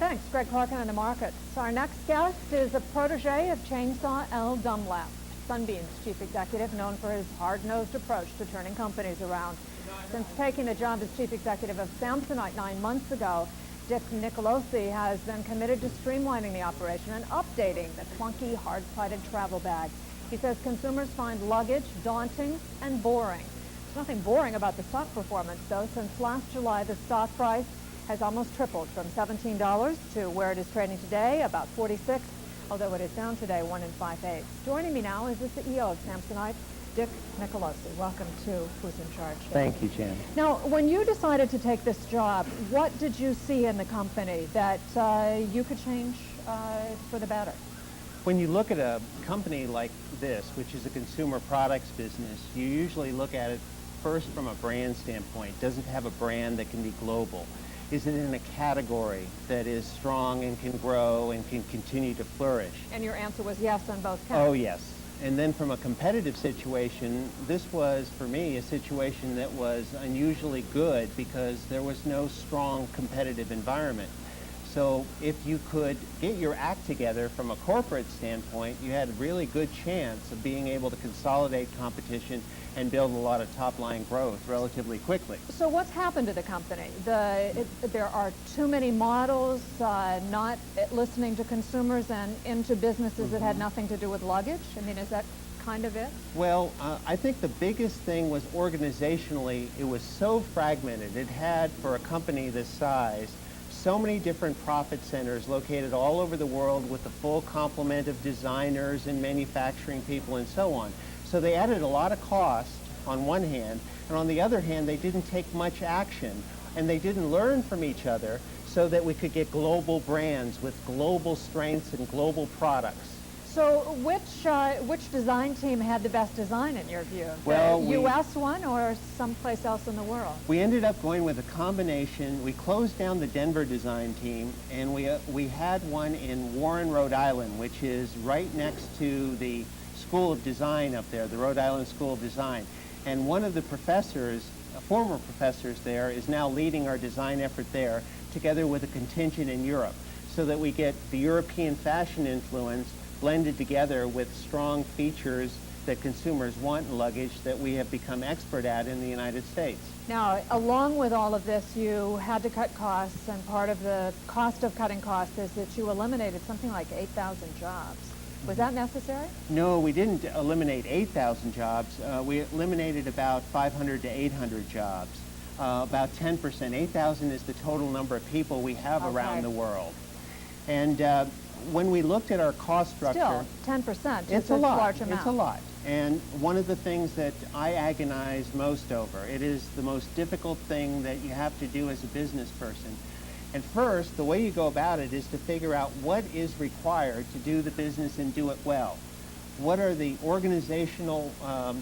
Thanks, Greg Clarkin on the markets. Our next guest is a protege of Chainsaw L. Dunlap, Sunbeam's chief executive, known for his hard-nosed approach to turning companies around. Since taking the job as chief executive of Samsonite 9 months ago, Dick Nicolosi has been committed to streamlining the operation and updating the clunky, hard-sided travel bag. He says consumers find luggage daunting and boring. There's nothing boring about the stock performance, though. Since last July, the stock price has almost tripled from $17 to where it is trading today, about $46, although it is down today 1 5/8. Joining me now is the CEO of Samsonite, Dick Nicolosi. Welcome to Who's in Charge. Thank you, Jan. Now, when you decided to take this job, what did you see in the company that you could change for the better? When you look at a company like this, which is a consumer products business, you usually look at it first from a brand standpoint. Does it have a brand that can be global? Is it in a category that is strong and can grow and can continue to flourish? And your answer was yes on both counts. Oh, yes. And then from a competitive situation, this was, for me, a situation that was unusually good because there was no strong competitive environment. So if you could get your act together from a corporate standpoint, you had a really good chance of being able to consolidate competition and build a lot of top-line growth relatively quickly. So what's happened to the company? There are too many models, not listening to consumers and into businesses that had nothing to do with luggage? I mean, is that kind of it? Well, I think the biggest thing was organizationally, it was so fragmented. It had, for a company this size, so many different profit centers located all over the world with the full complement of designers and manufacturing people and so on. So they added a lot of cost on one hand, and on the other hand, they didn't take much action, and they didn't learn from each other so that we could get global brands with global strengths and global products. So which design team had the best design in your view? Well, the U.S. one or someplace else in the world? We ended up going with a combination. We closed down the Denver design team, and we had one in Warren, Rhode Island, which is right next to the School of Design up there, the Rhode Island School of Design. And one of the professors, former professors there, is now leading our design effort there, together with a contingent in Europe, so that we get the European fashion influence blended together with strong features that consumers want in luggage that we have become expert at in the United States. Now, along with all of this, you had to cut costs, and part of the cost of cutting costs is that you eliminated something like 8,000 jobs. Was that necessary? No, we didn't eliminate 8,000 jobs. We eliminated about 500 to 800 jobs, about 10%. 8,000 is the total number of people we have around the world. And when we looked at our cost structure... Still, 10%. It's a lot. Large amount. It's a lot. And one of the things that I agonize most over, it is the most difficult thing that you have to do as a business person. And first, the way you go about it is to figure out what is required to do the business and do it well. What are the organizational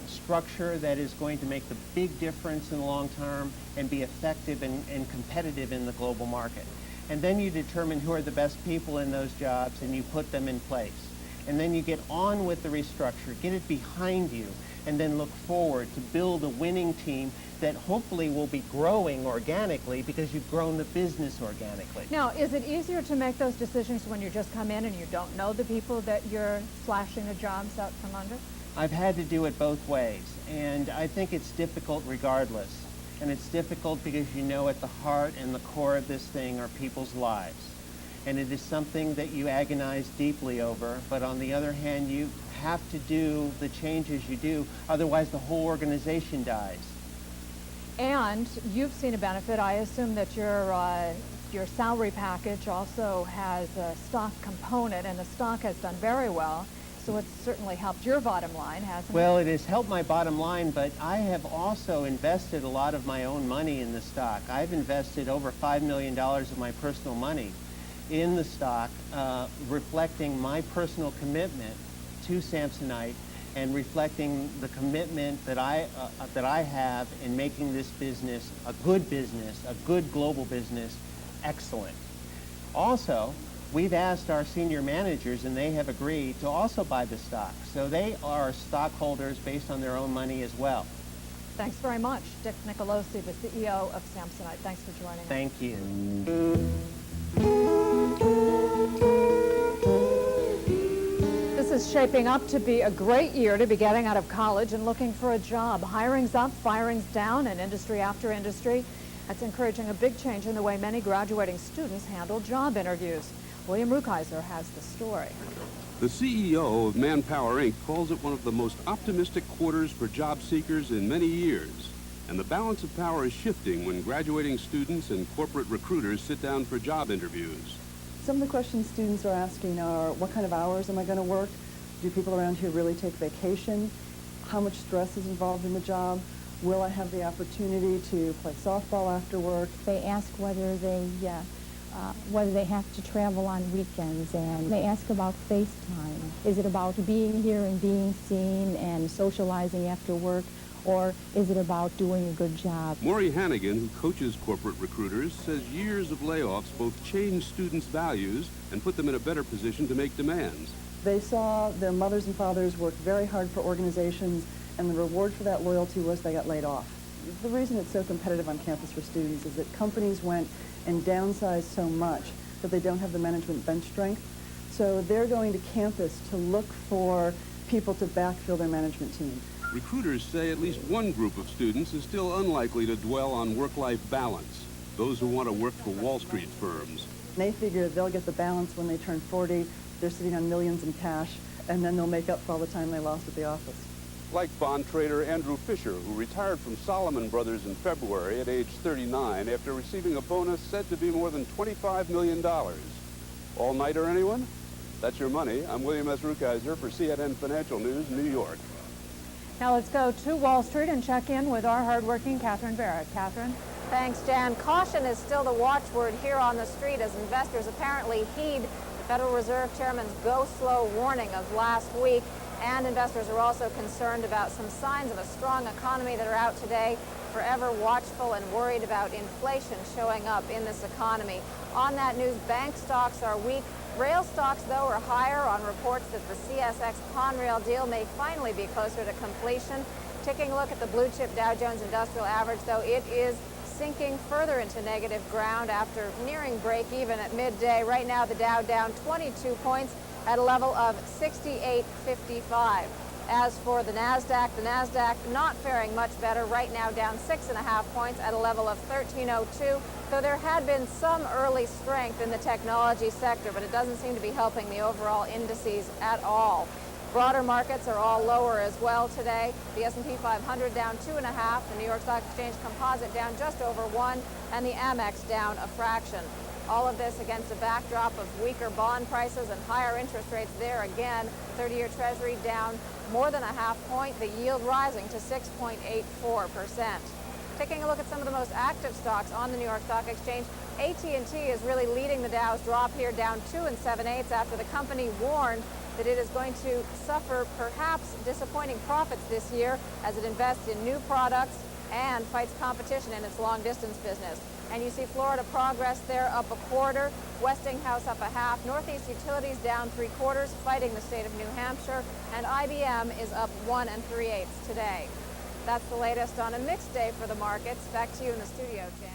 structure that is going to make the big difference in the long term and be effective and competitive in the global market? And then you determine who are the best people in those jobs and you put them in place. And then you get on with the restructure, get it behind you, and then look forward to build a winning team that hopefully will be growing organically because you've grown the business organically. Now, is it easier to make those decisions when you just come in and you don't know the people that you're slashing the jobs out from under? I've had to do it both ways, and I think it's difficult regardless. And it's difficult because you know at the heart and the core of this thing are people's lives. And it is something that you agonize deeply over, but on the other hand, you have to do the changes you do, otherwise the whole organization dies. And you've seen a benefit. I assume that your salary package also has a stock component, and the stock has done very well. So it's certainly helped your bottom line, hasn't it? Well, it has helped my bottom line, but I have also invested a lot of my own money in the stock. I've invested over $5 million of my personal money in the stock, reflecting my personal commitment to Samsonite and reflecting the commitment that I have in making this business, a good global business, excellent. Also, we've asked our senior managers, and they have agreed to also buy the stock. So they are stockholders based on their own money as well. Thanks very much, Dick Nicolosi, the CEO of Samsonite. Thanks for joining us. Thank you. This is shaping up to be a great year to be getting out of college and looking for a job. Hiring's up, firing's down in industry after industry. That's encouraging a big change in the way many graduating students handle job interviews. William Rukeyser has the story. The CEO of Manpower, Inc. calls it one of the most optimistic quarters for job seekers in many years. And the balance of power is shifting when graduating students and corporate recruiters sit down for job interviews. Some of the questions students are asking are, what kind of hours am I going to work? Do people around here really take vacation? How much stress is involved in the job? Will I have the opportunity to play softball after work? They ask whether they have to travel on weekends, and they ask about FaceTime. Is it about being here and being seen and socializing after work, or is it about doing a good job? Maury Hannigan, who coaches corporate recruiters, says years of layoffs both change students' values and put them in a better position to make demands. They saw their mothers and fathers work very hard for organizations, and the reward for that loyalty was they got laid off. The reason it's so competitive on campus for students is that companies went and downsized so much that they don't have the management bench strength. So they're going to campus to look for people to backfill their management team. Recruiters say at least one group of students is still unlikely to dwell on work-life balance, those who want to work for Wall Street firms. They figure they'll get the balance when they turn 40, they're sitting on millions in cash, and then they'll make up for all the time they lost at the office. Like bond trader Andrew Fisher, who retired from Salomon Brothers in February at age 39 after receiving a bonus said to be more than $25 million. All-nighter, anyone? That's your money. I'm William S. Rukeyser for CNN Financial News, New York. Now let's go to Wall Street and check in with our hardworking Catherine Barrett. Catherine? Thanks, Jan. Caution is still the watchword here on the street as investors apparently heed the Federal Reserve Chairman's go slow warning of last week. And investors are also concerned about some signs of a strong economy that are out today, forever watchful and worried about inflation showing up in this economy. On that news, bank stocks are weak. Rail stocks, though, are higher on reports that the CSX Conrail deal may finally be closer to completion. Taking a look at the blue chip Dow Jones Industrial Average, though, it is sinking further into negative ground after nearing break even at midday. Right now, the Dow down 22 points at a level of 68.55. As for the NASDAQ not faring much better, right now down 6.5 points at a level of 1302, though there had been some early strength in the technology sector, but it doesn't seem to be helping the overall indices at all. Broader markets are all lower as well today. The S&P 500 down 2.5, the New York Stock Exchange Composite down just over 1, and the Amex down a fraction. All of this against a backdrop of weaker bond prices and higher interest rates there again. 30-year Treasury down more than a half point, the yield rising to 6.84%. Taking a look at some of the most active stocks on the New York Stock Exchange, AT&T is really leading the Dow's drop here, down 2 7/8 after the company warned that it is going to suffer perhaps disappointing profits this year as it invests in new products and fights competition in its long-distance business. And you see Florida Progress there up a quarter, Westinghouse up a half, Northeast Utilities down 3/4, fighting the state of New Hampshire, and IBM is up 1 3/8 today. That's the latest on a mixed day for the markets. Back to you in the studio, Jan.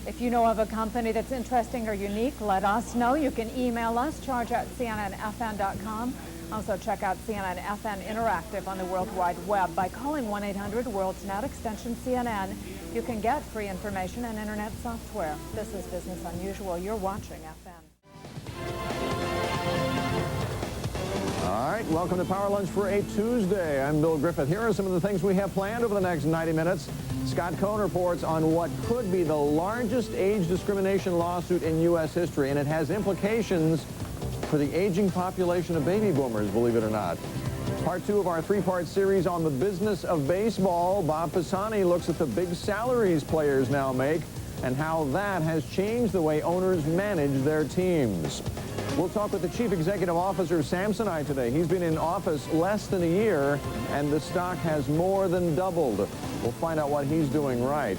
If you know of a company that's interesting or unique, let us know. You can email us, charge@cnnfn.com. Also check out CNN FN Interactive on the World Wide Web by calling 1-800-WORLDSNET extension CNN. You can get free information and internet software. This is Business Unusual. You're watching FN. All right, welcome to Power Lunch for a Tuesday. I'm Bill Griffith. Here are some of the things we have planned over the next 90 minutes. Scott Cohn reports on what could be the largest age discrimination lawsuit in U.S. history, and it has implications for the aging population of baby boomers, believe it or not. Part 2 of our 3-part series on the business of baseball. Bob Pisani looks at the big salaries players now make and how that has changed the way owners manage their teams. We'll talk with the Chief Executive Officer of Samsonite today. He's been in office less than a year, and the stock has more than doubled. We'll find out what he's doing right.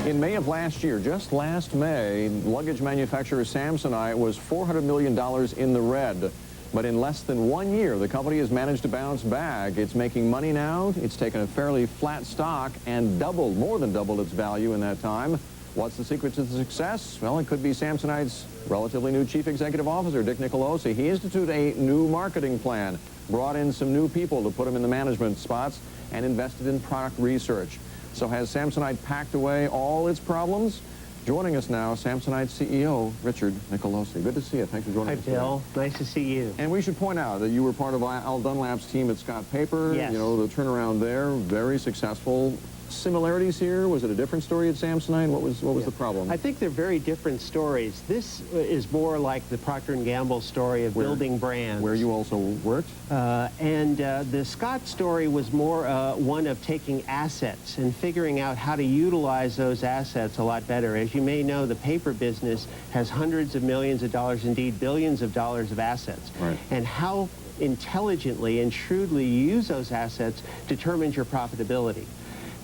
In May of last year, just last May, luggage manufacturer Samsonite was $400 million in the red. But in less than 1 year, the company has managed to bounce back. It's making money now. It's taken a fairly flat stock and doubled, more than doubled its value in that time. What's the secret to the success? Well, it could be Samsonite's relatively new chief executive officer, Dick Nicolosi. He instituted a new marketing plan, brought in some new people to put them in the management spots, and invested in product research. So has Samsonite packed away all its problems? Joining us now, Samsonite CEO, Richard Nicolosi. Good to see you. Thanks for joining us. Hi, Bill. Nice to see you. And we should point out that you were part of Al Dunlap's team at Scott Paper. Yes. You know, the turnaround there, very successful. Similarities here? Was it a different story at Samsonite? What was the problem? I think they're very different stories. This is more like the Procter & Gamble story of building brands. Where you also worked? The Scott story was more one of taking assets and figuring out how to utilize those assets a lot better. As you may know, the paper business has hundreds of millions of dollars, indeed billions of dollars of assets. Right. And how intelligently and shrewdly you use those assets determines your profitability.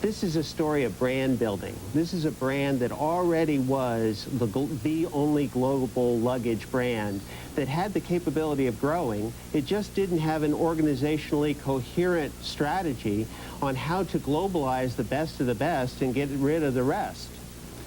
This is a story of brand building. This is a brand that already was the only global luggage brand that had the capability of growing. It just didn't have an organizationally coherent strategy on how to globalize the best of the best and get rid of the rest.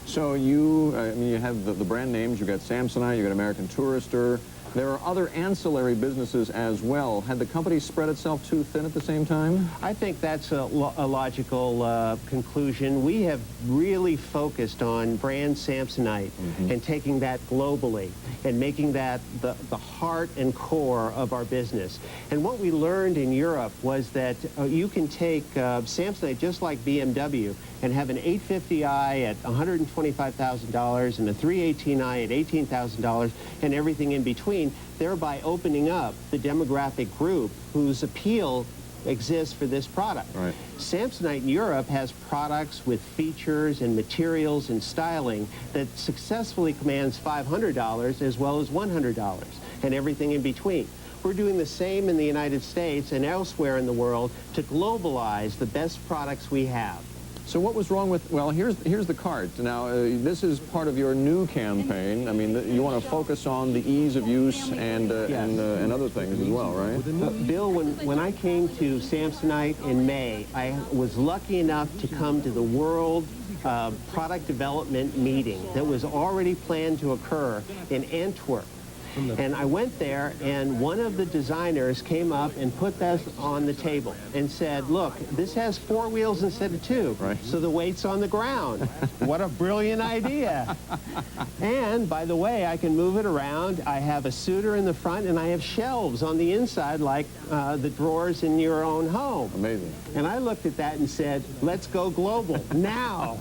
So you have the brand names. You've got Samsonite, you've got American Tourister. There are other ancillary businesses as well. Had the company spread itself too thin at the same time? I think that's a logical conclusion. We have really focused on brand Samsonite and taking that globally and making that the heart and core of our business. And what we learned in Europe was that you can take Samsonite just like BMW and have an 850i at $125,000 and a 318i at $18,000 and everything in between, thereby opening up the demographic group whose appeal exists for this product. Right. Samsonite in Europe has products with features and materials and styling that successfully commands $500 as well as $100 and everything in between. We're doing the same in the United States and elsewhere in the world to globalize the best products we have. So what was wrong with, well, here's the cart. Now, this is part of your new campaign. I mean, you want to focus on the ease of use and other things as well, right? Bill, when I came to Samsonite in May, I was lucky enough to come to the World Product Development meeting that was already planned to occur in Antwerp. And I went there, and one of the designers came up and put this on the table and said, look, this has 4 wheels instead of 2, right, so the weight's on the ground. What a brilliant idea. And, by the way, I can move it around. I have a suitor in the front, and I have shelves on the inside like the drawers in your own home. Amazing. And I looked at that and said, let's go global now.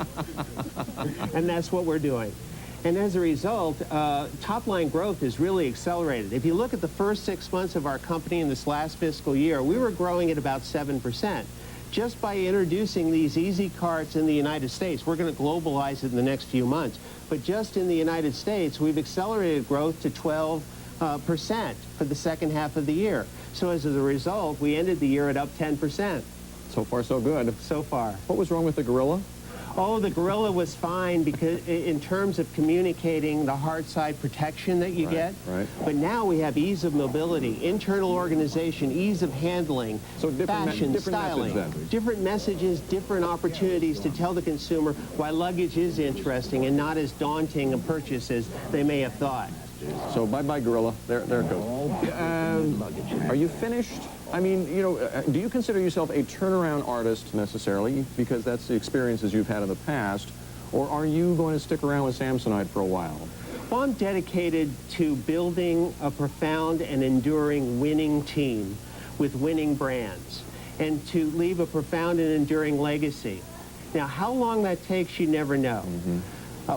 And that's what we're doing. And as a result, top-line growth is really accelerated. If you look at the first 6 months of our company in this last fiscal year, we were growing at about 7%. Just by introducing these easy carts in the United States, we're going to globalize it in the next few months. But just in the United States, we've accelerated growth to 12% for the second half of the year. So as a result, we ended the year at up 10%. So far, so good. So far. What was wrong with the Gorilla? Oh, the Gorilla was fine because in terms of communicating the hard side protection that you get. Right. But now we have ease of mobility, internal organization, ease of handling, so fashion, styling. Different messages, different opportunities to tell the consumer why luggage is interesting and not as daunting a purchase as they may have thought. So bye-bye Gorilla. There it goes. Are you finished? I mean, you know, do you consider yourself a turnaround artist necessarily, because that's the experiences you've had in the past, or are you going to stick around with Samsonite for a while? Well, I'm dedicated to building a profound and enduring winning team with winning brands, and to leave a profound and enduring legacy. Now, how long that takes, you never know.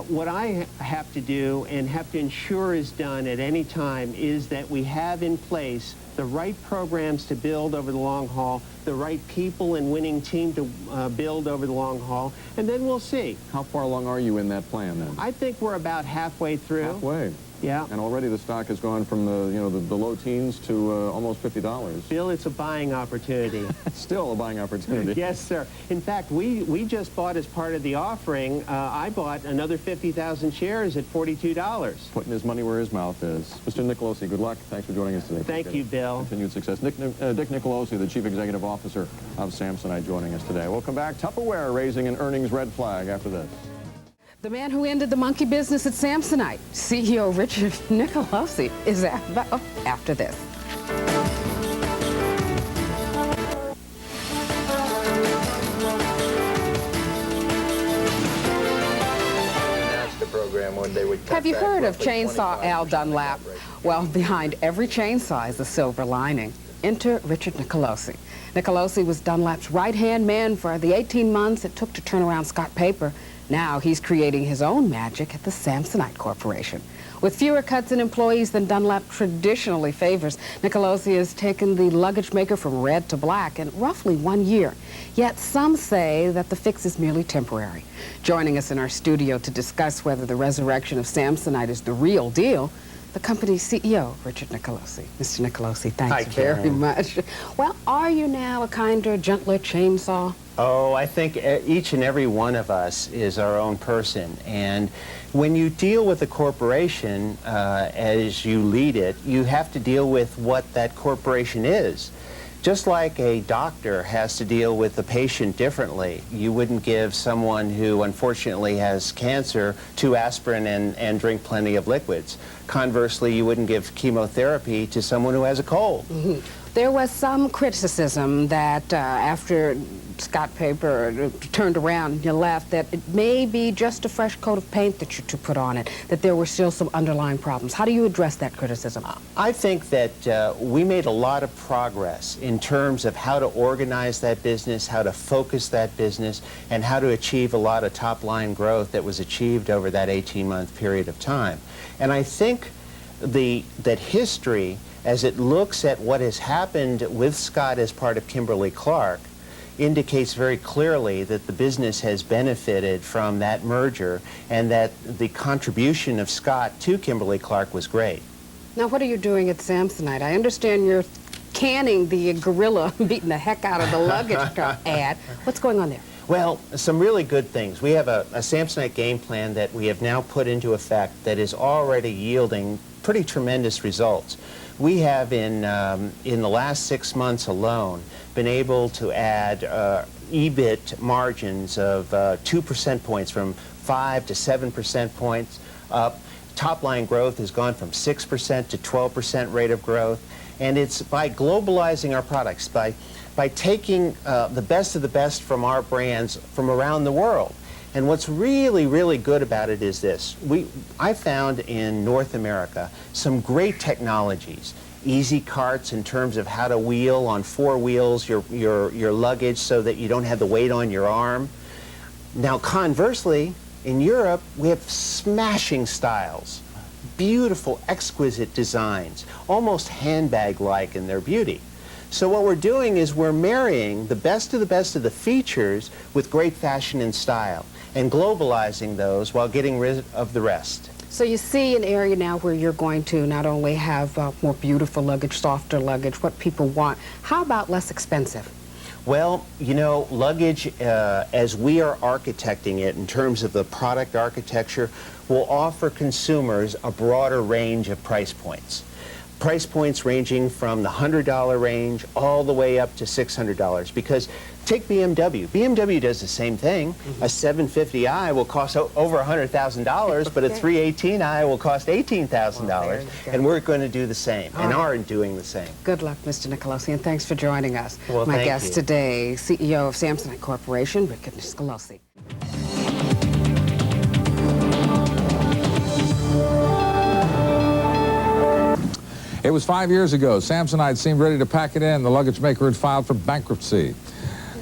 What I have to do and have to ensure is done at any time is that we have in place the right programs to build over the long haul, the right people and winning team to build over the long haul, and then we'll see. How far along are you in that plan then? I think we're about halfway through. Halfway. Yeah. And already the stock has gone from the low teens to almost $50. Bill, it's a buying opportunity. Still a buying opportunity. Yes, sir. In fact, we just bought as part of the offering, I bought another 50,000 shares at $42. Putting his money where his mouth is. Mr. Nicolosi, good luck. Thanks for joining us today. Thank you, Bill. Continued success. Dick Nicolosi, the Chief Executive Officer of Samsonite, joining us today. We'll come back. Tupperware raising an earnings red flag after this. The man who ended the monkey business at Samsonite, CEO Richard Nicolosi, is after this. Have you heard of Chainsaw Al Dunlap? Well, behind every chainsaw is a silver lining. Enter Richard Nicolosi. Nicolosi was Dunlap's right-hand man for the 18 months it took to turn around Scott Paper. Now he's creating his own magic at the Samsonite Corporation. With fewer cuts in employees than Dunlap traditionally favors, Nicolosi has taken the luggage maker from red to black in roughly 1 year. Yet some say that the fix is merely temporary. Joining us in our studio to discuss whether the resurrection of Samsonite is the real deal, the company's CEO, Richard Nicolosi. Mr. Nicolosi, thanks very much. Well, are you now a kinder, gentler chainsaw? Oh, I think each and every one of us is our own person. And when you deal with a corporation, as you lead it, you have to deal with what that corporation is. Just like a doctor has to deal with a patient differently, you wouldn't give someone who unfortunately has cancer 2 aspirin and drink plenty of liquids. Conversely, you wouldn't give chemotherapy to someone who has a cold. Mm-hmm. There was some criticism that after Scott Paper turned around and you left, that it may be just a fresh coat of paint that you two put on it, that there were still some underlying problems. How do you address that criticism? I think that we made a lot of progress in terms of how to organize that business, how to focus that business, and how to achieve a lot of top-line growth that was achieved over that 18-month period of time. And I think that history, as it looks at what has happened with Scott as part of Kimberly-Clark, indicates very clearly that the business has benefited from that merger and that the contribution of Scott to Kimberly-Clark was great. Now, what are you doing at Samsonite? I understand you're canning the gorilla beating the heck out of the luggage ad. What's going on there? Well, some really good things. We have a Samsonite game plan that we have now put into effect that is already yielding pretty tremendous results. We have, in the last 6 months alone, been able to add EBIT margins of 2 percentage points, from 5 to 7 percentage points up. Top-line growth has gone from 6% to 12% rate of growth. And it's by globalizing our products, by taking the best of the best from our brands from around the world. And what's really, really good about it is this. I found in North America some great technologies. Easy carts in terms of how to wheel on 4 wheels your luggage so that you don't have the weight on your arm. Now, conversely, in Europe, we have smashing styles, beautiful, exquisite designs, almost handbag-like in their beauty. So what we're doing is we're marrying the best of the features with great fashion and style, and globalizing those while getting rid of the rest. So you see an area now where you're going to not only have more beautiful luggage, softer luggage, what people want. How about less expensive? Well, you know, luggage, as we are architecting it in terms of the product architecture, will offer consumers a broader range of price points. Price points ranging from the $100 range all the way up to $600. Because take BMW. BMW does the same thing. A 750i will cost over $100,000, but a 318i will cost $18,000. And we're going to do the same, and are doing the same. Good luck, Mr. Nicolosi, and thanks for joining us. Well, My thank guest you. today, CEO of Samsonite Corporation, Richard Nicolosi. It was 5 years ago. Samsonite seemed ready to pack it in. The luggage maker had filed for bankruptcy.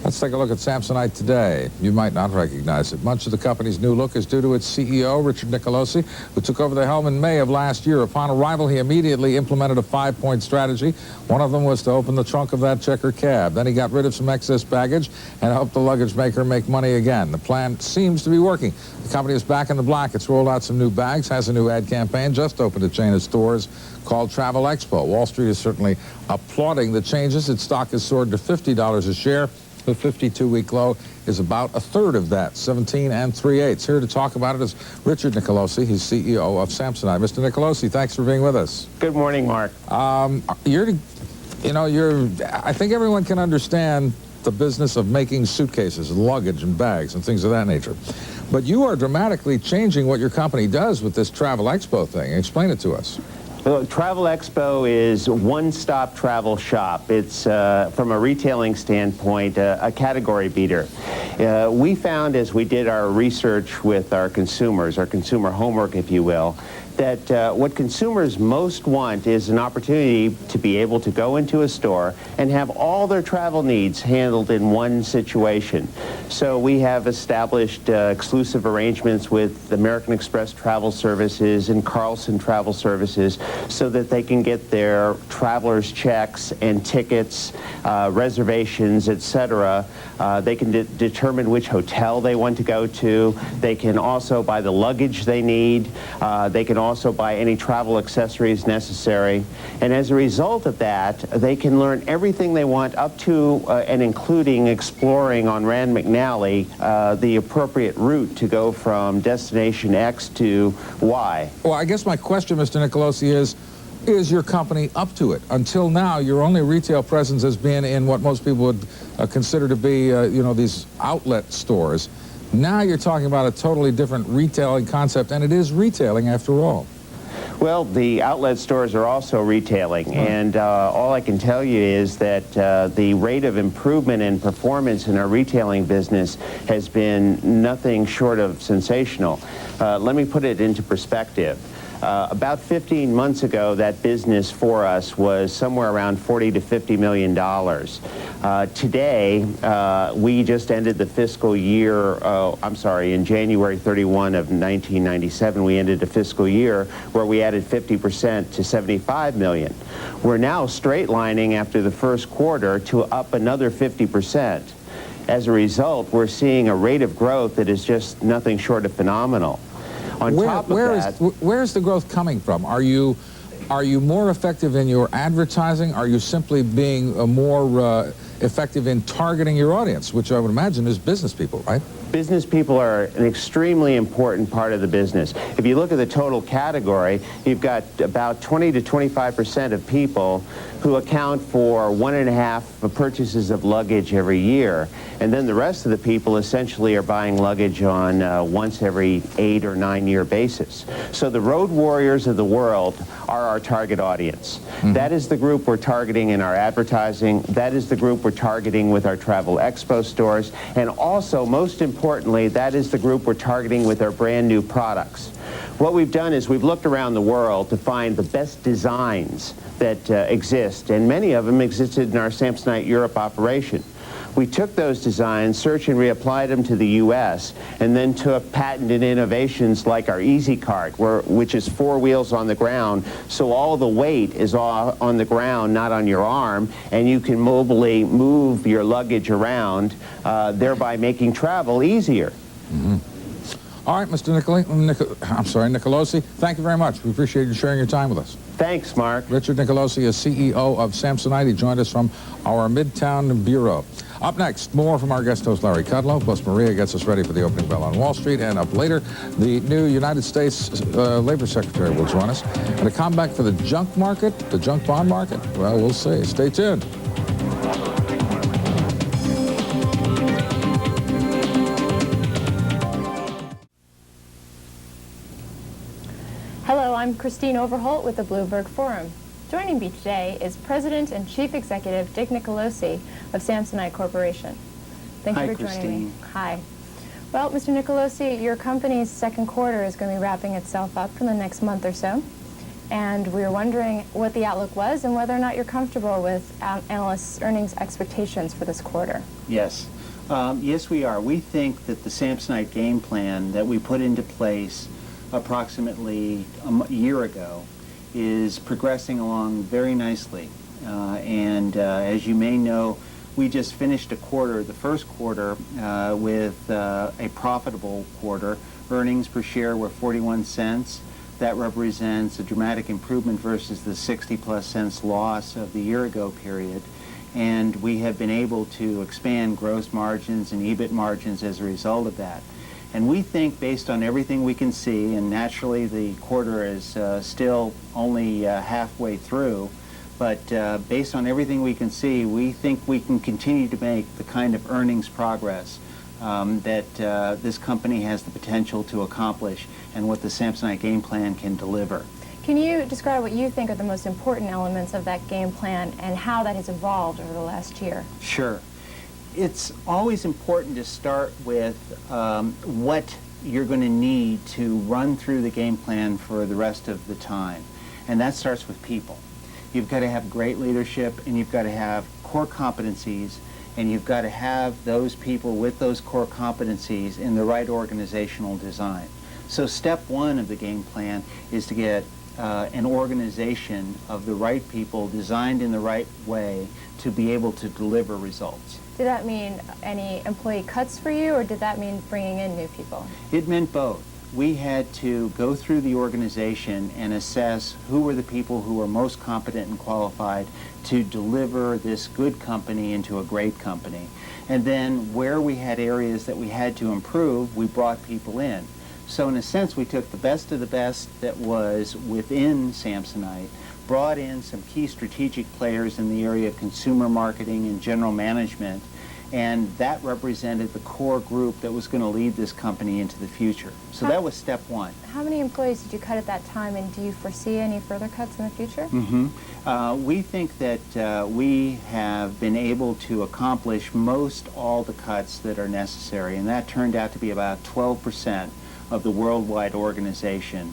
Let's take a look at Samsonite today. You might not recognize it. Much of the company's new look is due to its CEO, Richard Nicolosi, who took over the helm in May of last year. Upon arrival, he immediately implemented a 5-point strategy. One of them was to open the trunk of that checker cab. Then he got rid of some excess baggage and helped the luggage maker make money again. The plan seems to be working. The company is back in the black. It's rolled out some new bags, has a new ad campaign, just opened a chain of stores called Travel Expo. Wall Street is certainly applauding the changes. Its stock has soared to $50 a share. The 52-week low is about a third of that, 17 3/8. Here to talk about it is Richard Nicolosi. He's CEO of Samsonite. Mr. Nicolosi, thanks for being with us. Good morning, Mark. I think everyone can understand the business of making suitcases and luggage and bags and things of that nature. But you are dramatically changing what your company does with this Travel Expo thing. Explain it to us. Travel Expo is one-stop travel shop. It's, from a retailing standpoint, a category beater. We found as we did our research with our consumers, our consumer homework, if you will, that what consumers most want is an opportunity to be able to go into a store and have all their travel needs handled in one situation. So we have established exclusive arrangements with American Express Travel Services and Carlson Travel Services so that they can get their travelers' checks and tickets, reservations, etc. They can determine which hotel they want to go to. They can also buy the luggage they need. They can also buy any travel accessories necessary. And as a result of that, they can learn everything they want up to and including exploring on Rand McNally the appropriate route to go from destination X to Y. Well, I guess my question, Mr. Nicolosi, is your company up to it? Until now, your only retail presence has been in what most people would consider to be, these outlet stores. Now you're talking about a totally different retailing concept, and it is retailing after all. Well, the outlet stores are also retailing, and all I can tell you is that the rate of improvement in performance in our retailing business has been nothing short of sensational. Let me put it into perspective. About 15 months ago, that business for us was somewhere around $40 to $50 million. Today, we just ended the fiscal year, in January 31 of 1997, we ended the fiscal year where we added 50% to $75 million. We're now straight lining after the first quarter to up another 50%. As a result, we're seeing a rate of growth that is just nothing short of phenomenal. Where is the growth coming from? Are you more effective in your advertising? Are you simply being more effective in targeting your audience, which I would imagine is business people, right? Business people are an extremely important part of the business. If you look at the total category, you've got about 20 to 25% of people who account for 1.5 purchases of luggage every year. And then the rest of the people essentially are buying luggage on once every 8 or 9 year basis. So the road warriors of the world are our target audience. Mm-hmm. That is the group we're targeting in our advertising. That is the group we're targeting with our Travel Expo stores. And also, most importantly, that is the group we're targeting with our brand new products. What we've done is we've looked around the world to find the best designs that exist, and many of them existed in our Samsonite Europe operation. We took those designs, searched and reapplied them to the U.S., and then took patented innovations like our Easy Cart, which is 4 wheels on the ground, so all the weight is all on the ground, not on your arm, and you can mobilely move your luggage around, thereby making travel easier. Mm-hmm. All right, Mr. Nicolosi, thank you very much. We appreciate you sharing your time with us. Thanks, Mark. Richard Nicolosi is CEO of Samsonite. He joined us from our Midtown Bureau. Up next, more from our guest host, Larry Kudlow, plus Maria gets us ready for the opening bell on Wall Street. And up later, the new United States Labor Secretary will join us. And a comeback for the junk market, the junk bond market? Well, we'll see. Stay tuned. Hello, I'm Christine Overholt with the Bloomberg Forum. Joining me today is President and Chief Executive Dick Nicolosi of Samsonite Corporation. Thank you for joining me. Hi. Well, Mr. Nicolosi, your company's second quarter is going to be wrapping itself up in the next month or so. And we were wondering what the outlook was and whether or not you're comfortable with analysts' earnings expectations for this quarter. Yes. Yes, we are. We think that the Samsonite game plan that we put into place approximately a year ago is progressing along very nicely. As you may know, we just finished a quarter, the first quarter, with a profitable quarter. Earnings per share were 41 cents. That represents a dramatic improvement versus the 60-plus cents loss of the year-ago period. And we have been able to expand gross margins and EBIT margins as a result of that. And we think, based on everything we can see, and naturally the quarter is still only halfway through, but based on everything we can see, we think we can continue to make the kind of earnings progress that this company has the potential to accomplish and what the Samsonite game plan can deliver. Can you describe what you think are the most important elements of that game plan and how that has evolved over the last year? Sure. It's always important to start with what you're going to need to run through the game plan for the rest of the time. And that starts with people. You've got to have great leadership, and you've got to have core competencies, and you've got to have those people with those core competencies in the right organizational design. So step one of the game plan is to get an organization of the right people designed in the right way to be able to deliver results. Did that mean any employee cuts for you, or did that mean bringing in new people? It meant both. We had to go through the organization and assess who were the people who were most competent and qualified to deliver this good company into a great company. And then where we had areas that we had to improve, we brought people in. So in a sense, we took the best of the best that was within Samsonite, brought in some key strategic players in the area of consumer marketing and general management, and that represented the core group that was going to lead this company into the future. So that was step one. How many employees did you cut at that time, and do you foresee any further cuts in the future? We think that we have been able to accomplish most all the cuts that are necessary, and that turned out to be about 12% of the worldwide organization.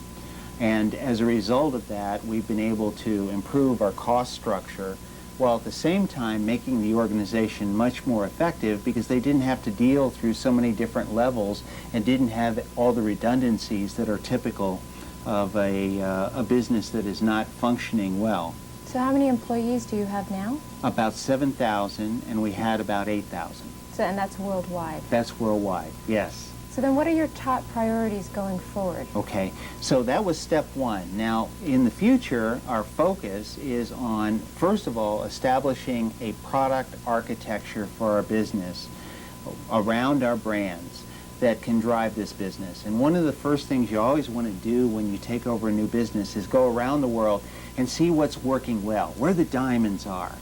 And as a result of that, we've been able to improve our cost structure while at the same time making the organization much more effective because they didn't have to deal through so many different levels and didn't have all the redundancies that are typical of a business that is not functioning well. So how many employees do you have now? About 7,000, and we had about 8,000. So, and that's worldwide? That's worldwide, yes. So then what are your top priorities going forward? Okay, so that was step one. Now, in the future, our focus is on, first of all, establishing a product architecture for our business around our brands that can drive this business. And one of the first things you always want to do when you take over a new business is go around the world and see what's working well, where the diamonds are,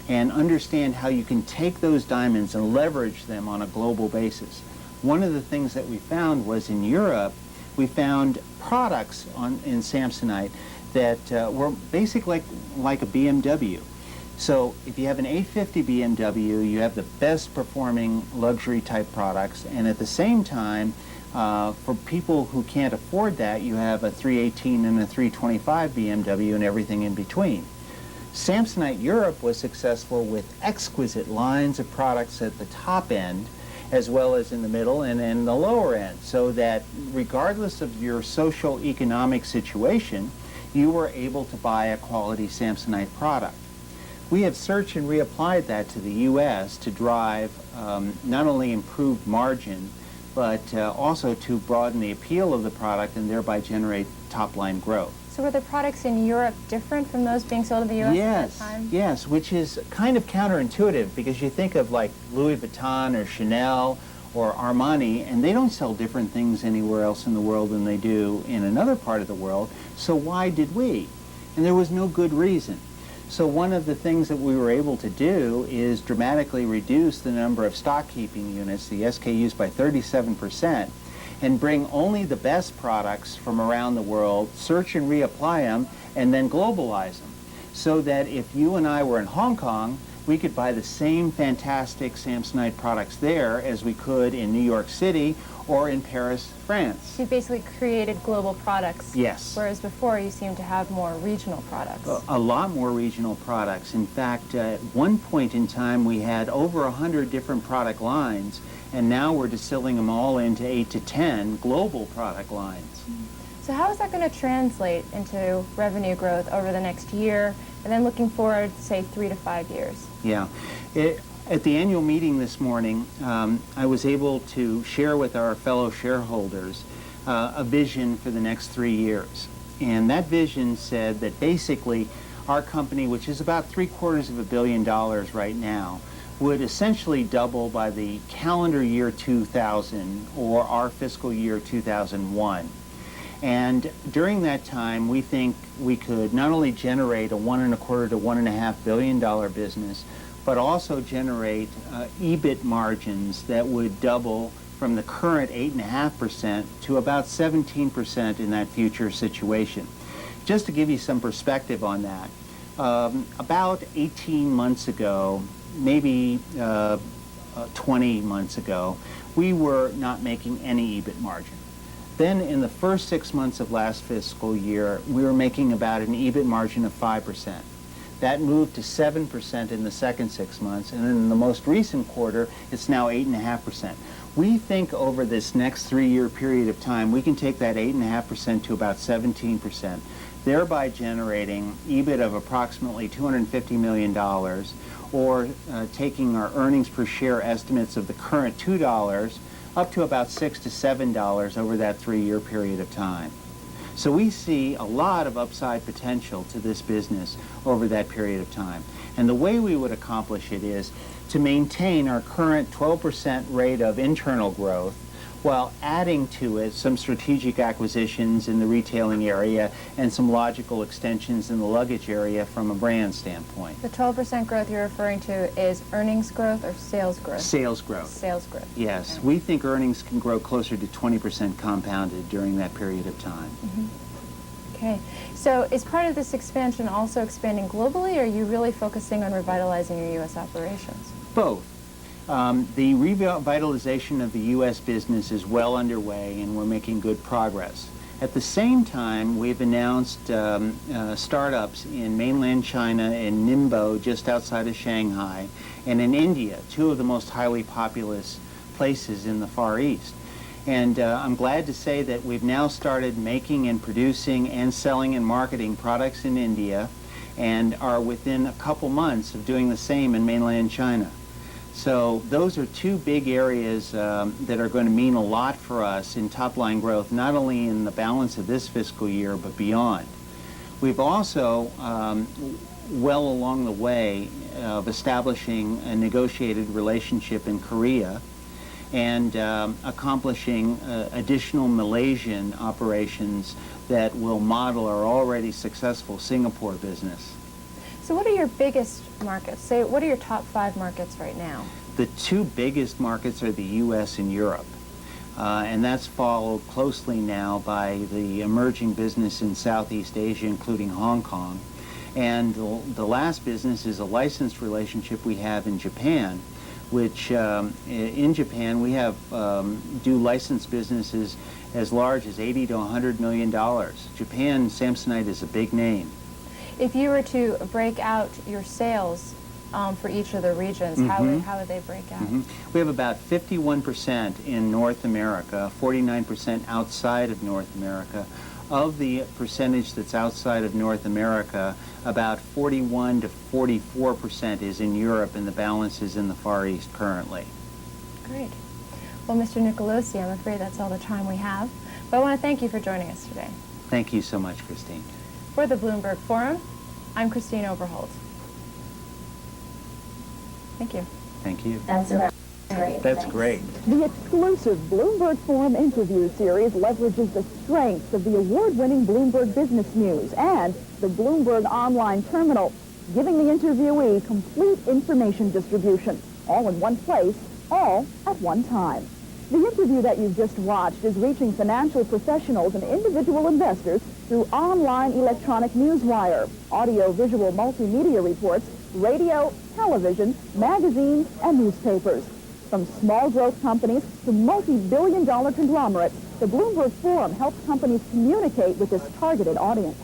and understand how you can take those diamonds and leverage them on a global basis. One of the things that we found was in Europe, we found products in Samsonite that were basically like a BMW. So if you have an 850 BMW, you have the best performing luxury type products, and at the same time, for people who can't afford that, you have a 318 and a 325 BMW and everything in between. Samsonite Europe was successful with exquisite lines of products at the top end, as well as in the middle and in the lower end, so that regardless of your social economic situation, you were able to buy a quality Samsonite product. We have searched and reapplied that to the U.S. to drive not only improved margin, but also to broaden the appeal of the product and thereby generate top-line growth. So were the products in Europe different from those being sold in the U.S. at that time? Yes, which is kind of counterintuitive because you think of like Louis Vuitton or Chanel or Armani, and they don't sell different things anywhere else in the world than they do in another part of the world, so why did we? And there was no good reason. So one of the things that we were able to do is dramatically reduce the number of stock keeping units, the SKUs, by 37%, and bring only the best products from around the world, search and reapply them, and then globalize them. So that if you and I were in Hong Kong, we could buy the same fantastic Samsonite products there as we could in New York City or in Paris, France. You basically created global products. Yes. Whereas before you seem to have more regional products. A lot more regional products. In fact, at one point in time we had over 100 different product lines, and now we're distilling them all into 8 to 10 global product lines. So how is that going to translate into revenue growth over the next year, and then looking forward, say, 3 to 5 years? Yeah. At the annual meeting this morning, I was able to share with our fellow shareholders a vision for the next 3 years. And that vision said that basically our company, which is about $750 million right now, would essentially double by the calendar year 2000 or our fiscal year 2001. And during that time, we think we could not only generate a $1.25 to $1.5 billion business, but also generate EBIT margins that would double from the current 8.5% to about 17% in that future situation. Just to give you some perspective on that, about 18 months ago, maybe 20 months ago, we were not making any EBIT margin. Then in the first 6 months of last fiscal year, we were making about an EBIT margin of 5%. That moved to 7% in the second 6 months, and in the most recent quarter, it's now 8.5%. We think over this next 3-year period of time, we can take that 8.5% to about 17%, thereby generating EBIT of approximately $250 million, or taking our earnings per share estimates of the current $2 up to about $6 to $7 over that 3-year period of time. So we see a lot of upside potential to this business over that period of time. And the way we would accomplish it is to maintain our current 12% rate of internal growth while adding to it some strategic acquisitions in the retailing area and some logical extensions in the luggage area from a brand standpoint. The 12% growth you're referring to is earnings growth or sales growth? Sales growth. Sales growth. Yes. Okay. We think earnings can grow closer to 20% compounded during that period of time. Mm-hmm. Okay. So is part of this expansion also expanding globally, or are you really focusing on revitalizing your U.S. operations? Both. The revitalization of the U.S. business is well underway, and we're making good progress. At the same time, we've announced startups in mainland China and Ningbo, just outside of Shanghai, and in India, two of the most highly populous places in the Far East. And I'm glad to say that we've now started making and producing and selling and marketing products in India, and are within a couple months of doing the same in mainland China. So those are two big areas that are going to mean a lot for us in top-line growth, not only in the balance of this fiscal year, but beyond. We've also, well along the way of establishing a negotiated relationship in Korea and accomplishing additional Malaysian operations that will model our already successful Singapore business. So what are your biggest markets? Say, what are your top 5 markets right now? The two biggest markets are the U.S. and Europe. And that's followed closely now by the emerging business in Southeast Asia, including Hong Kong. And the last business is a licensed relationship we have in Japan, which in Japan we have do licensed businesses as large as $80 to $100 million. Japan, Samsonite is a big name. If you were to break out your sales for each of the regions, how would they break out? We have about 51% in North America, 49% outside of North America. Of the percentage that's outside of North America, about 41 to 44% is in Europe, and the balance is in the Far East currently. Great. Well, Mr. Nicolosi, I'm afraid that's all the time we have, but I want to thank you for joining us today. Thank you so much, Christine. For the Bloomberg Forum, I'm Christine Overholt. Thank you. Thank you. That's great. That's great. The exclusive Bloomberg Forum interview series leverages the strengths of the award-winning Bloomberg Business News and the Bloomberg Online Terminal, giving the interviewee complete information distribution, all in one place, all at one time. The interview that you've just watched is reaching financial professionals and individual investors through online electronic newswire, audio-visual multimedia reports, radio, television, magazines, and newspapers. From small growth companies to multi-billion-dollar conglomerates, the Bloomberg Forum helps companies communicate with this targeted audience.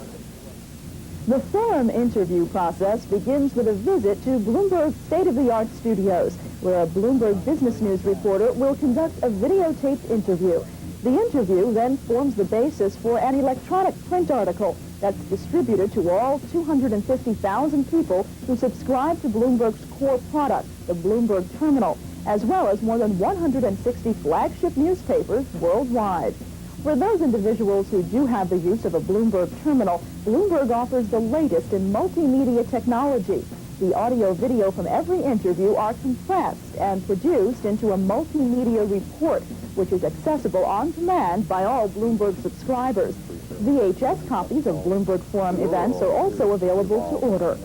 The forum interview process begins with a visit to Bloomberg's state-of-the-art studios, where a Bloomberg Business News reporter will conduct a videotaped interview. The interview then forms the basis for an electronic print article that's distributed to all 250,000 people who subscribe to Bloomberg's core product, the Bloomberg Terminal, as well as more than 160 flagship newspapers worldwide. For those individuals who do have the use of a Bloomberg Terminal, Bloomberg offers the latest in multimedia technology. The audio-video from every interview are compressed and produced into a multimedia report, which is accessible on demand by all Bloomberg subscribers. VHS copies of Bloomberg Forum events are also available to order.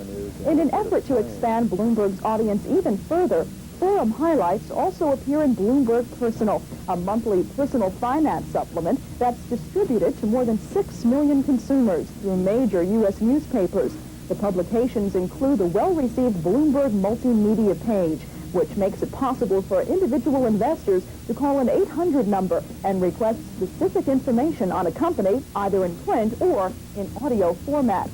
In an effort to expand Bloomberg's audience even further, Forum highlights also appear in Bloomberg Personal, a monthly personal finance supplement that's distributed to more than 6 million consumers through major U.S. newspapers. The publications include the well-received Bloomberg Multimedia page, which makes it possible for individual investors to call an 800 number and request specific information on a company, either in print or in audio format.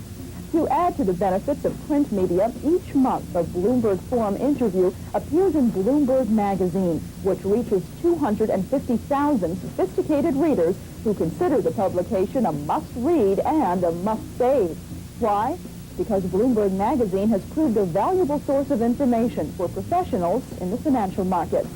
To add to the benefits of print media, each month a Bloomberg Forum interview appears in Bloomberg Magazine, which reaches 250,000 sophisticated readers who consider the publication a must-read and a must-save. Why? Because Bloomberg Magazine has proved a valuable source of information for professionals in the financial markets.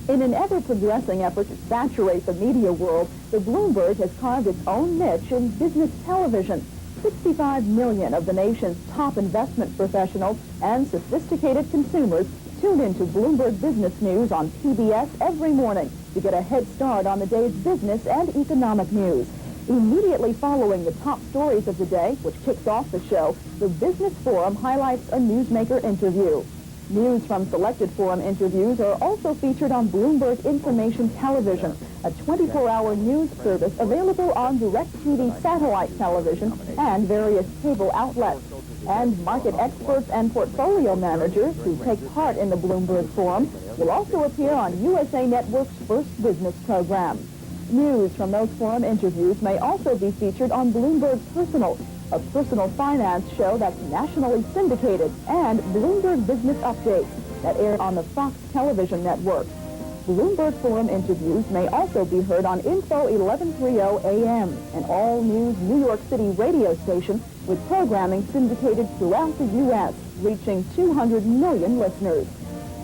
In an ever-progressing effort to saturate the media world, the Bloomberg has carved its own niche in business television. 65 million of the nation's top investment professionals and sophisticated consumers tune into Bloomberg Business News on PBS every morning to get a head start on the day's business and economic news. Immediately following the top stories of the day, which kicks off the show, the Business Forum highlights a newsmaker interview. News from selected Forum interviews are also featured on Bloomberg Information Television, a 24-hour news service available on DirecTV satellite television and various cable outlets. And market experts and portfolio managers who take part in the Bloomberg Forum will also appear on USA Network's First Business program. News from those Forum interviews may also be featured on Bloomberg Personal, a personal finance show that's nationally syndicated, and Bloomberg Business Updates that air on the Fox television network. Bloomberg Forum interviews may also be heard on Info 1130 AM, an all-news New York City radio station with programming syndicated throughout the U.S., reaching 200 million listeners.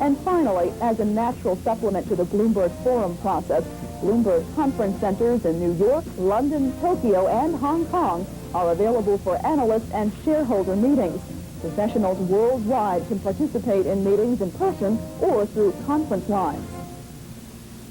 And finally, as a natural supplement to the Bloomberg Forum process, Bloomberg conference centers in New York, London, Tokyo, and Hong Kong are available for analyst and shareholder meetings. Professionals worldwide can participate in meetings in person or through conference lines.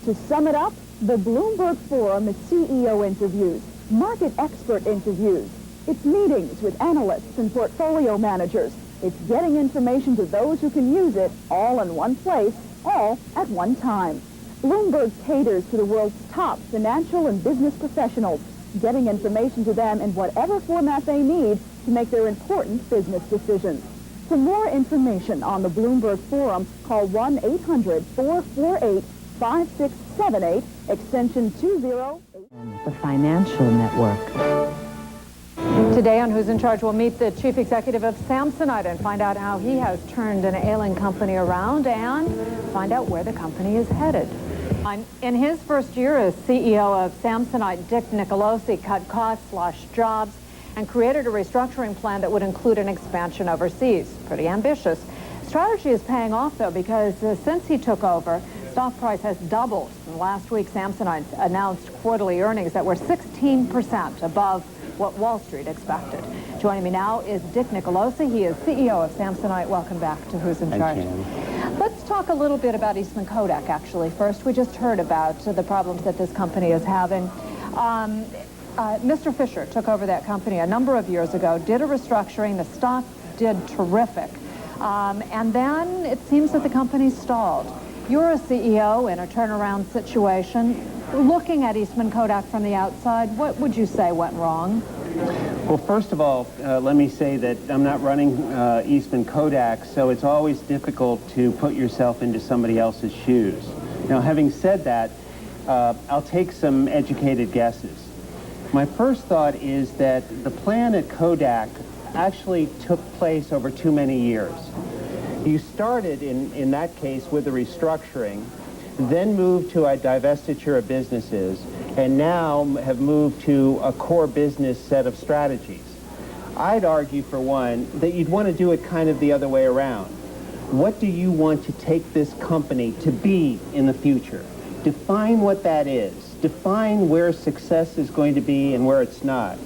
To sum it up, the Bloomberg Forum is CEO interviews, market expert interviews. It's meetings with analysts and portfolio managers. It's getting information to those who can use it all in one place, all at one time. Bloomberg caters to the world's top financial and business professionals, getting information to them in whatever format they need to make their important business decisions. For more information on the Bloomberg Forum, call 1-800-448-5678, extension 208. The Financial Network. Today on Who's in Charge, we'll meet the chief executive of Samsonite and find out how he has turned an ailing company around and find out where the company is headed. In his first year as CEO of Samsonite, Dick Nicolosi cut costs, slashed jobs, and created a restructuring plan that would include an expansion overseas. Pretty ambitious. Strategy is paying off, though, because since he took over, stock price has doubled. And last week, Samsonite announced quarterly earnings that were 16% above what Wall Street expected. Joining me now is Dick Nicolosi. He is CEO of Samsonite. Welcome back to Who's in Charge. Let's talk a little bit about Eastman Kodak, actually. First, we just heard about the problems that this company is having. Mr. Fisher took over that company a number of years ago, did a restructuring. The stock did terrific. And then it seems that the company stalled. You're a CEO in a turnaround situation. Looking at Eastman Kodak from the outside, what would you say went wrong? Well, first of all, let me say that I'm not running Eastman Kodak, so it's always difficult to put yourself into somebody else's shoes. Now, having said that, I'll take some educated guesses. My first thought is that the plan at Kodak actually took place over too many years. You started, in that case, with a restructuring, then moved to a divestiture of businesses, and now have moved to a core business set of strategies. I'd argue, for one, that you'd want to do it kind of the other way around. What do you want to take this company to be in the future? Define what that is. Define where success is going to be and where it's not.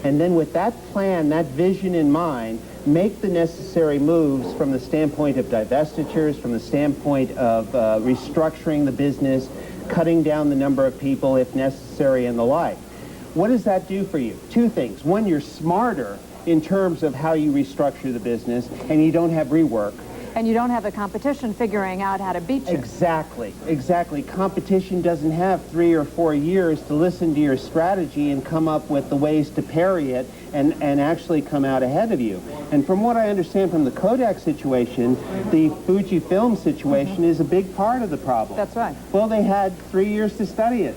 And then with that plan, that vision in mind, make the necessary moves from the standpoint of divestitures, from the standpoint of restructuring the business, cutting down the number of people if necessary, and the like. What does that do for you? Two things. One, you're smarter in terms of how you restructure the business, and you don't have rework. And you don't have the competition figuring out how to beat you. Exactly, exactly. Competition doesn't have 3 or 4 years to listen to your strategy and come up with the ways to parry it and actually come out ahead of you. And from what I understand from the Kodak situation, the Fujifilm situation is a big part of the problem. That's right. Well, they had 3 years to study it.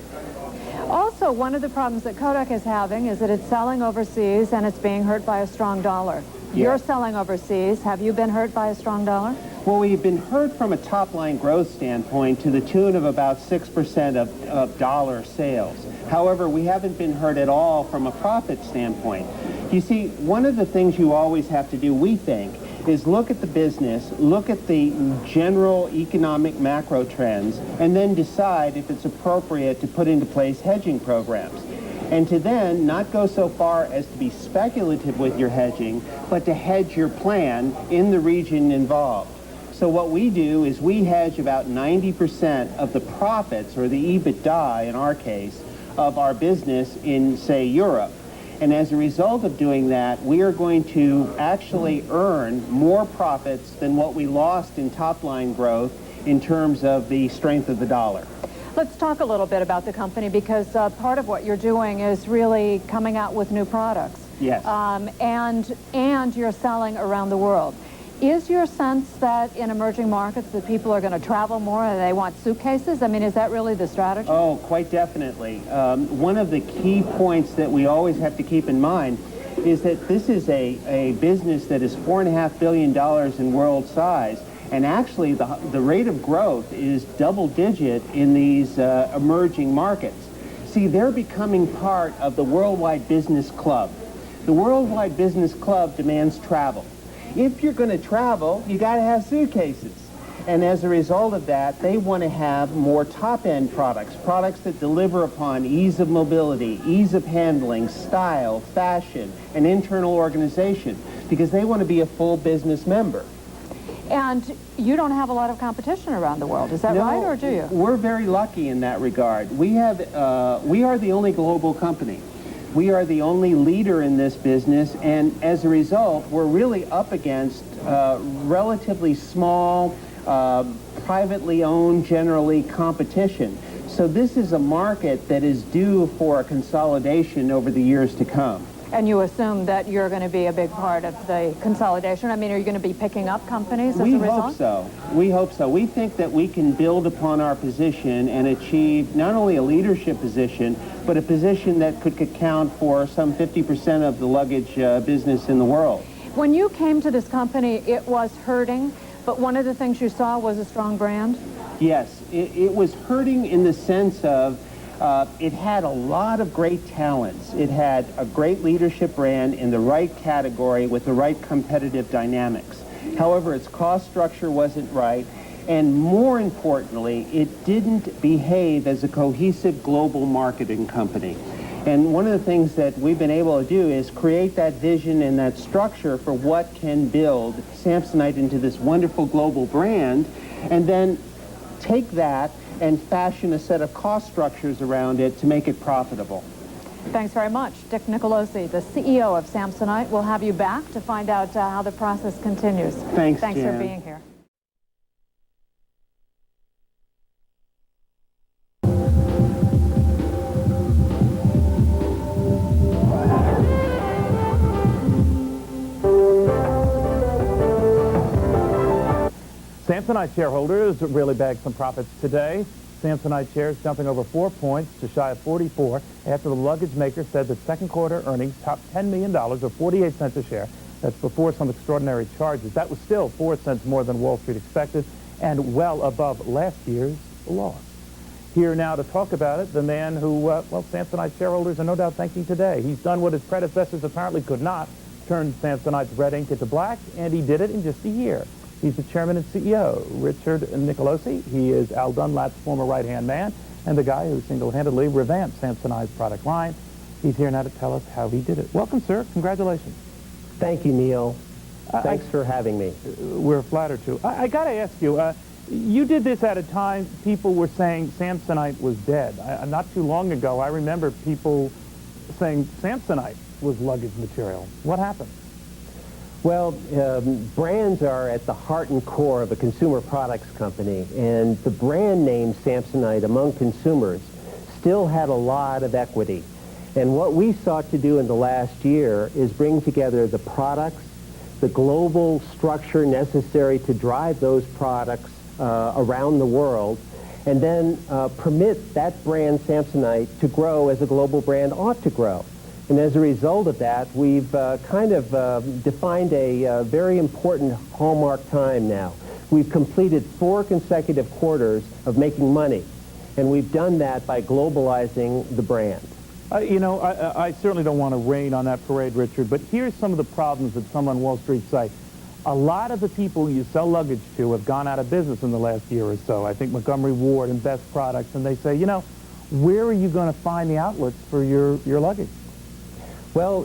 Also, one of the problems that Kodak is having is that it's selling overseas and it's being hurt by a strong dollar. Yes. You're selling overseas. Have you been hurt by a strong dollar? Well, we've been hurt from a top-line growth standpoint to the tune of about 6% of dollar sales. However, we haven't been hurt at all from a profit standpoint. You see, one of the things you always have to do, we think, is look at the business, look at the general economic macro trends, and then decide if it's appropriate to put into place hedging programs. And to then not go so far as to be speculative with your hedging, but to hedge your plan in the region involved. So what we do is we hedge about 90% of the profits, or the EBITDA in our case, of our business in, say, Europe. And as a result of doing that, we are going to actually earn more profits than what we lost in top-line growth in terms of the strength of the dollar. Let's talk a little bit about the company, because part of what you're doing is really coming out with new products. Yes. And you're selling around the world. Is your sense that in emerging markets that people are going to travel more and they want suitcases? I mean, is that really the strategy? Oh, quite definitely. One of the key points that we always have to keep in mind is that this is a business that is $4.5 billion in world size. And actually, the rate of growth is double-digit in these emerging markets. See, they're becoming part of the Worldwide Business Club. The Worldwide Business Club demands travel. If you're going to travel, you got to have suitcases. And as a result of that, they want to have more top-end products, products that deliver upon ease of mobility, ease of handling, style, fashion, and internal organization, because they want to be a full business member. And you don't have a lot of competition around the world, is that right, or do you? We're very lucky in that regard. We are the only global company. We are the only leader in this business, and as a result, we're really up against relatively small, privately owned, generally, competition. So this is a market that is due for a consolidation over the years to come. And you assume that you're going to be a big part of the consolidation? I mean, are you going to be picking up companies as a result? We hope so. We hope so. We think that we can build upon our position and achieve not only a leadership position, but a position that could account for some 50% of the luggage business in the world. When you came to this company, it was hurting, but one of the things you saw was a strong brand? Yes. It was hurting in the sense of it had a lot of great talents. It had a great leadership brand in the right category with the right competitive dynamics. However, its cost structure wasn't right, and more importantly, it didn't behave as a cohesive global marketing company. And one of the things that we've been able to do is create that vision and that structure for what can build Samsonite into this wonderful global brand, and then take that and fashion a set of cost structures around it to make it profitable. Thanks very much. Dick Nicolosi, the CEO of Samsonite. We'll have you back to find out how the process continues. Thanks for Jan. being here. Samsonite shareholders really bagged some profits today. Samsonite shares jumping over 4 points to shy of 44 after the luggage maker said that second quarter earnings topped $10 million or 48 cents a share. That's before some extraordinary charges. That was still 4 cents more than Wall Street expected and well above last year's loss. Here now to talk about it, the man who, well, Samsonite shareholders are no doubt thanking today. He's done what his predecessors apparently could not, turned Samsonite's red ink into black, and he did it in just a year. He's the chairman and CEO, Richard Nicolosi. He is Al Dunlap's former right-hand man and the guy who single-handedly revamped Samsonite's product line. He's here now to tell us how he did it. Welcome, sir. Congratulations. Thank you, Neil. Thanks for having me. We're flattered to. I got to ask you, you did this at a time people were saying Samsonite was dead. Not too long ago, I remember people saying Samsonite was luggage material. What happened? Well, brands are at the heart and core of a consumer products company, and the brand name Samsonite among consumers still had a lot of equity. And what we sought to do in the last year is bring together the products, the global structure necessary to drive those products around the world, and then permit that brand Samsonite to grow as a global brand ought to grow. And as a result of that, we've defined a very important hallmark time now. We've completed 4 consecutive quarters of making money, and we've done that by globalizing the brand. You know, I certainly don't want to rain on that parade, Richard, but here's some of the problems that some on Wall Street cite. A lot of the people you sell luggage to have gone out of business in the last year or so. I think Montgomery Ward and Best Products, and they say, you know, where are you going to find the outlets for your luggage? Well,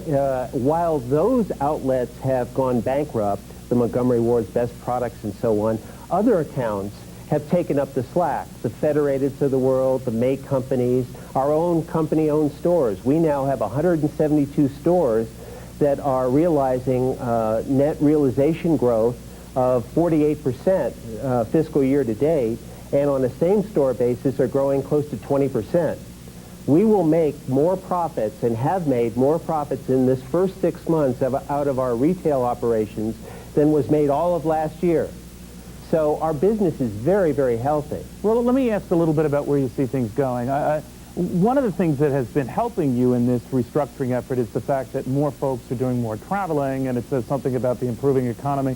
while those outlets have gone bankrupt, the Montgomery Ward's Best Products and so on, other accounts have taken up the slack. The Federateds of the world, the May companies, our own company-owned stores. We now have 172 stores that are realizing net realization growth of 48% fiscal year to date, and on a same-store basis are growing close to 20%. We will make more profits and have made more profits in this first 6 months out of our retail operations than was made all of last year. So our business is very, very healthy. Well, let me ask a little bit about where you see things going. One of the things that has been helping you in this restructuring effort is the fact that more folks are doing more traveling, and it says something about the improving economy.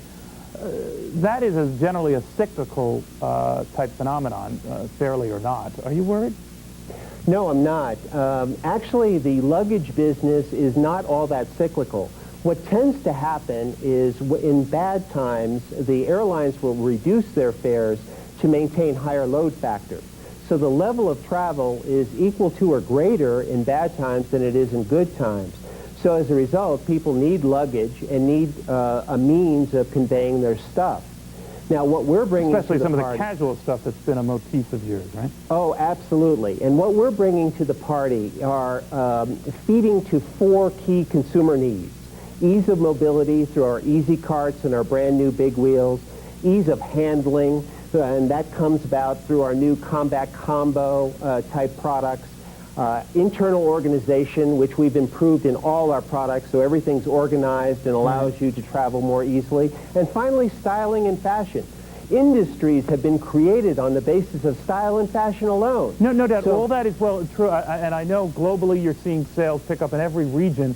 That is generally a cyclical type phenomenon, fairly or not. Are you worried? No, I'm not. Actually, the luggage business is not all that cyclical. What tends to happen is in bad times, the airlines will reduce their fares to maintain higher load factors. So the level of travel is equal to or greater in bad times than it is in good times. So as a result, people need luggage and need a means of conveying their stuff. Now, what we're bringing especially to the some party, of the casual stuff that's been a motif of yours, right? Oh, absolutely. And what we're bringing to the party are feeding to 4 key consumer needs. Ease of mobility through our easy carts and our brand new big wheels, ease of handling, and that comes about through our new Combat Combo type products, internal organization, which we've improved in all our products, so everything's organized and allows you to travel more easily, and finally, styling and fashion. Industries have been created on the basis of style and fashion alone. No doubt. So, all that is well true, and I know globally you're seeing sales pick up in every region.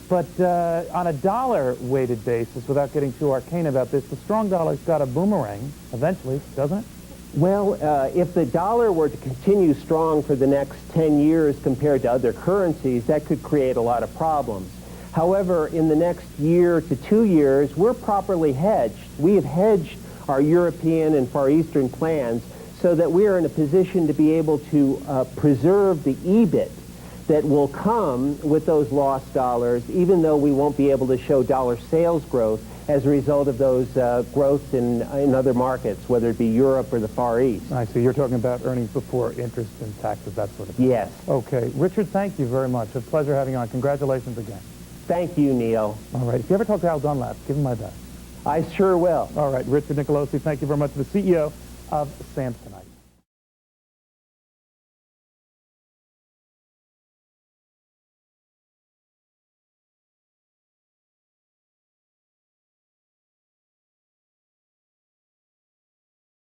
But on a dollar-weighted basis, without getting too arcane about this, the strong dollar's got a boomerang eventually, doesn't it? Well, if the dollar were to continue strong for the next 10 years compared to other currencies, that could create a lot of problems. However, in the next year to 2 years, we're properly hedged. We have hedged our European and Far Eastern plans so that we are in a position to be able to preserve the EBIT that will come with those lost dollars, even though we won't be able to show dollar sales growth as a result of those growths in other markets, whether it be Europe or the Far East. I see. You're talking about earnings before interest and taxes, that sort of thing. Yes. Okay. Richard, thank you very much. It's a pleasure having you on. Congratulations again. Thank you, Neil. All right. If you ever talk to Al Dunlap, give him my best. I sure will. All right. Richard Nicolosi, thank you very much. The CEO of Samsonite.